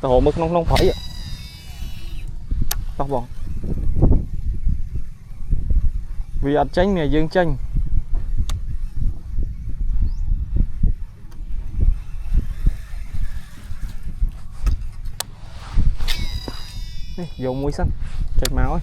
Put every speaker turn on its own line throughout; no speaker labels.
hồ mực nông phải tao bọn vì ăn chanh này dương chanh này dầu muối xanh chạch máu ấy.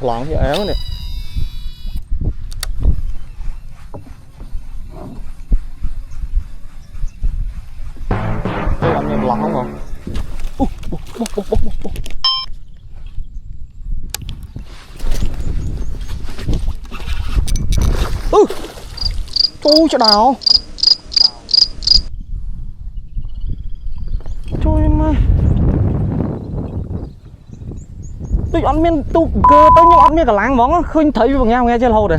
Loạn như éo nè. Cái làm như loạn không hả? Ôi trời đào. Trời mà. Tôi ăn miên tụ cơ tôi nhưng ăn miên cả láng món khơi thấy bằng nhau nghe chưa lâu rồi.